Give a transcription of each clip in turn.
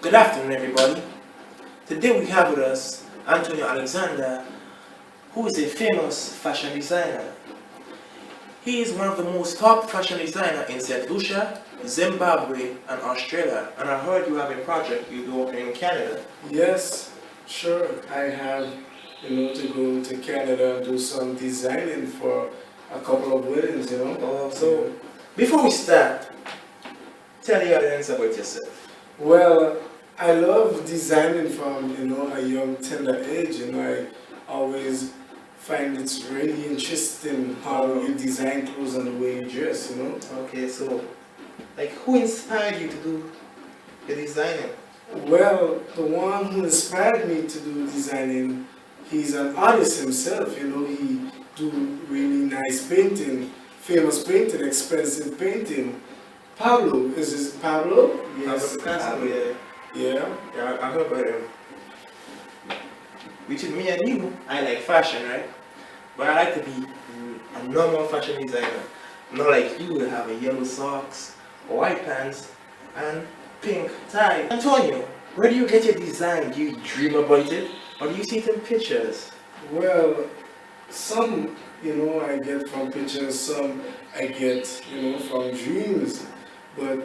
Good afternoon, everybody. Today we have with us Antonio Alexander, who is a famous fashion designer. He is one of the most top fashion designers in St. Lucia, Zimbabwe, and Australia. And I heard you have a project you'll be working in Canada. Yes, sure. I have, to go to Canada and do some designing for a couple of weddings. So, before we start, tell the audience about yourself. Well, I love designing from, a young tender age. I always find it's really interesting how you design clothes and the way you dress. Okay, so, who inspired you to do the designing? Well, the one who inspired me to do designing, he's an artist himself. He do really nice painting, famous painting, expensive painting. Pablo, is this Pablo? Yes, Pablo, yeah. Yeah, I heard about him. Between me and you, I like fashion, right? But I like to be a normal fashion designer. Not like you will have a yellow socks, white pants, and pink tie. Antonio, where do you get your design? Do you dream about it? Or do you see it in pictures? well, some, I get from pictures, some I get, from dreams. But,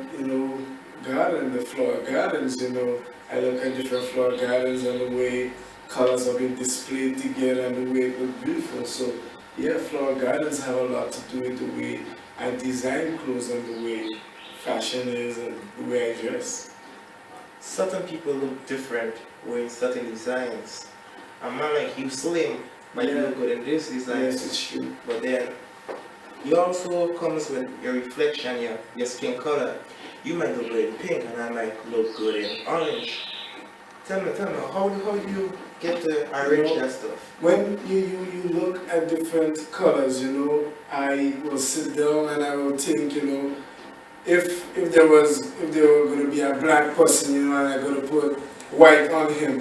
the flower gardens, I look at different flower gardens and the way colors have been displayed together and the way it looks beautiful. So, yeah, flower gardens have a lot to do with the way I design clothes and the way fashion is and the way I dress. Certain people look different wearing certain designs. A man like you, slim, might Yeah. look good in this design. Yes, it's true. But then, it also comes with your reflection, your skin color. You might look good in pink and I might look good in orange. Tell me, how do you get to arrange that stuff? When you look at different colors, I will sit down and I will think, if there were going to be a black person, and I'm going to put white on him,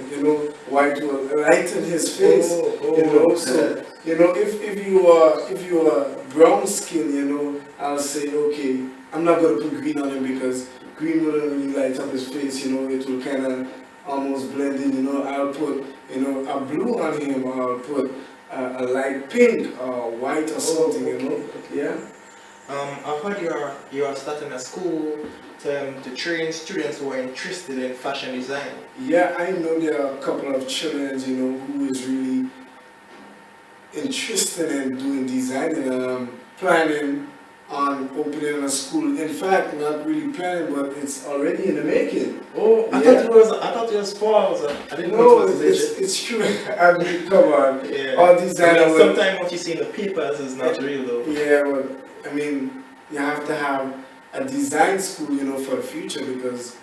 white will lighten his face, So, if you are brown skin, I'll say, okay, I'm not going to put green on him because green wouldn't really light up his face, it will kind of almost blend in, I'll put, a blue on him, or I'll put a light pink or white or something, yeah. I heard you are starting a school to train students who are interested in fashion design. Yeah, I know there are a couple of children, who is really interested in doing designing, and I'm planning on opening a school. In fact, not really planning, but it's already in the making. Oh, I thought it was false. I didn't know it was legit. It's true. I mean, come on. Yeah. All design. Sometimes what you see in the papers is not real though. Yeah, but I mean, you have to have a design school, for the future because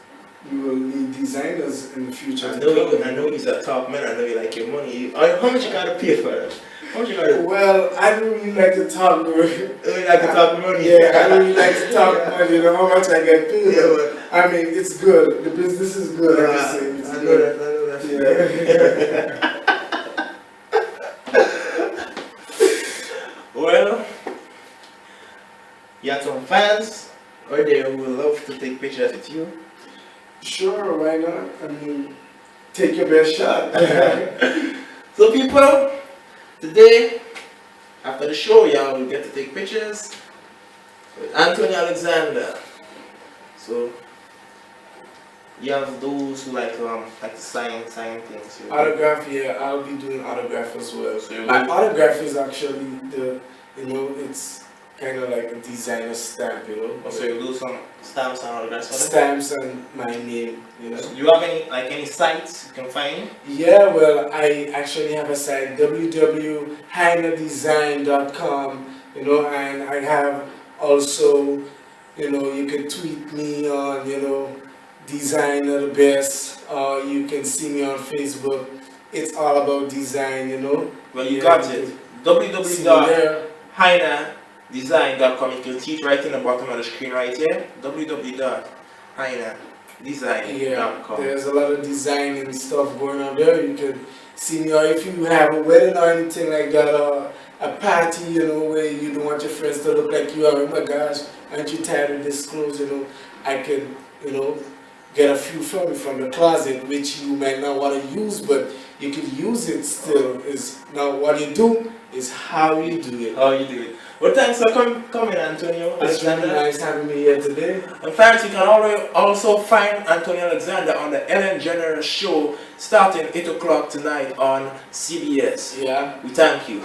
we will need designers in the future. I know he's a top man. I know you like your money. How much you gotta pay for that? How much you gotta? Well, I don't really like to talk. You like to talk money? Yeah, I don't really like to talk money. How much I get paid. Yeah, but I mean, it's good. The business is good. I'm just saying. It's I know good. that. Yeah. Well, you have some fans out there who would love to take pictures with you. Sure, why not? I mean, take your best shot. So people, today, after the show, y'all will get to take pictures with Anthony Alexander. So, you have those who like to sign things. Autograph, yeah, I'll be doing autograph as well. So My autograph is actually it's kind of like a designer stamp, So you do some stamps and autographs for them? Stamps and my name, Do you have any sites you can find? Yeah, well, I actually have a site, www.heinedesign.com, and I have also, you can tweet me on, designer the best, or you can see me on Facebook. It's all about design, Well, you Yeah, got it. See me there. www.heinedesign.com. You can see it right in the bottom of the screen right here. www.heinedesign.com. There's a lot of design and stuff going on there. You can see me, or if you have a wedding or anything like that, or a party, where you don't want your friends to look like you are, oh my gosh, aren't you tired of this clothes, I can, get a few from the closet, which you might not want to use, but you can use it still. Is now what you do is how you do it. How you do it. Well, thanks for coming, Antonio. It's really Alexander. nice having me here today. In fact, you can also find Antonio Alexander on the Ellen DeGeneres show starting 8 o'clock tonight on CBS. Yeah. We thank you.